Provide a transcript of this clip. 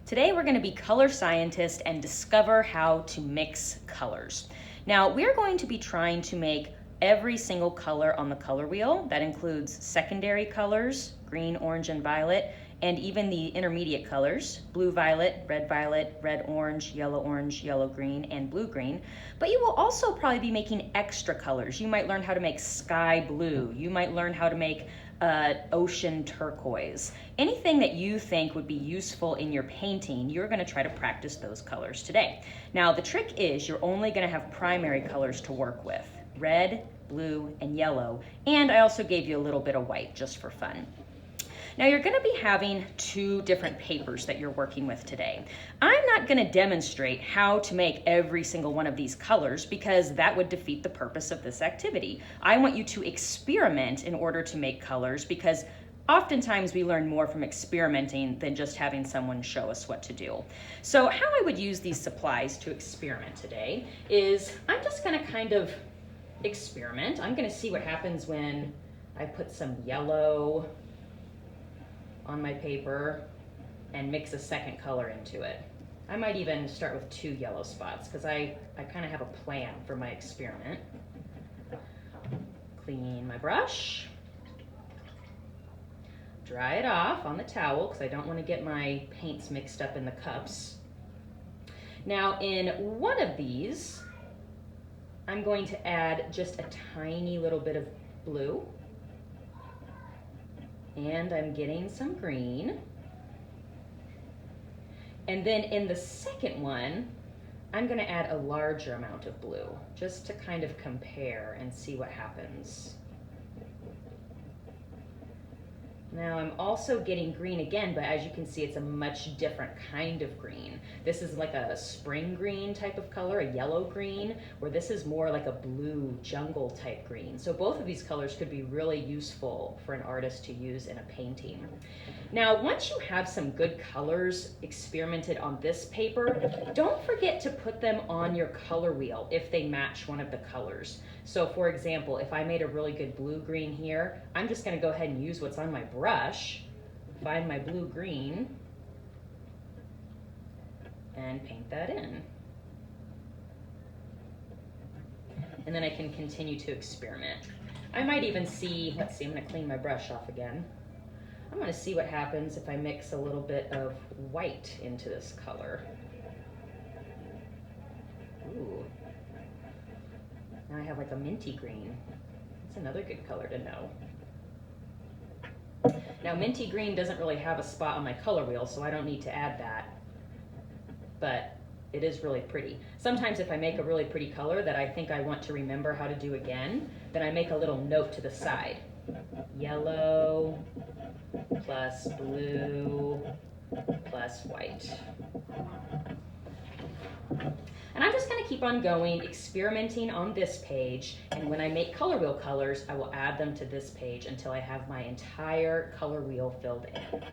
Today we're going to be color scientists and discover how to mix colors. Now we're going to be trying to make every single color on the color wheel. That includes secondary colors, green, orange, and violet, and even the intermediate colors, blue, violet, red, orange, yellow, green, and blue, green. But you will also probably be making extra colors. You might learn how to make sky blue. You might learn how to make ocean turquoise. Anything that you think would be useful in your painting, you're going to try to practice those colors today. Now the trick is you're only going to have primary colors to work with: red, blue, and yellow. And I also gave you a little bit of white just for fun. Now you're going to be having two different papers that you're working with today. I'm not going to demonstrate how to make every single one of these colors because that would defeat the purpose of this activity. I want you to experiment in order to make colors because oftentimes we learn more from experimenting than just having someone show us what to do. So how I would use these supplies to experiment today is I'm just going to kind of experiment. I'm going to see what happens when I put some yellow on my paper and mix a second color into it. I might even start with 2 yellow spots because I kind of have a plan for my experiment. Clean my brush, dry it off on the towel because I don't want to get my paints mixed up in the cups. Now in one of these, I'm going to add just a tiny little bit of blue. And I'm getting some green. And then in the second one, I'm going to add a larger amount of blue just to kind of compare and see what happens. Now I'm also getting green again, but as you can see, it's a much different kind of green. This is like a spring green type of color, a yellow green, where this is more like a blue jungle type green. So both of these colors could be really useful for an artist to use in a painting. Now, once you have some good colors experimented on this paper, don't forget to put them on your color wheel if they match one of the colors. So for example, if I made a really good blue-green here, I'm just going to go ahead and use what's on my brush, find my blue-green, and paint that in. And then I can continue to experiment. I might even see, let's see, I'm going to clean my brush off again. I'm going to see what happens if I mix a little bit of white into this color. Ooh. Now I have like a minty green. That's another good color to know. Now minty green doesn't really have a spot on my color wheel, so I don't need to add that. But it is really pretty. Sometimes if I make a really pretty color that I think I want to remember how to do again, then I make a little note to the side. Yellow plus blue plus white. And I'm just going to keep on going, experimenting on this page, and when I make color wheel colors, I will add them to this page until I have my entire color wheel filled in.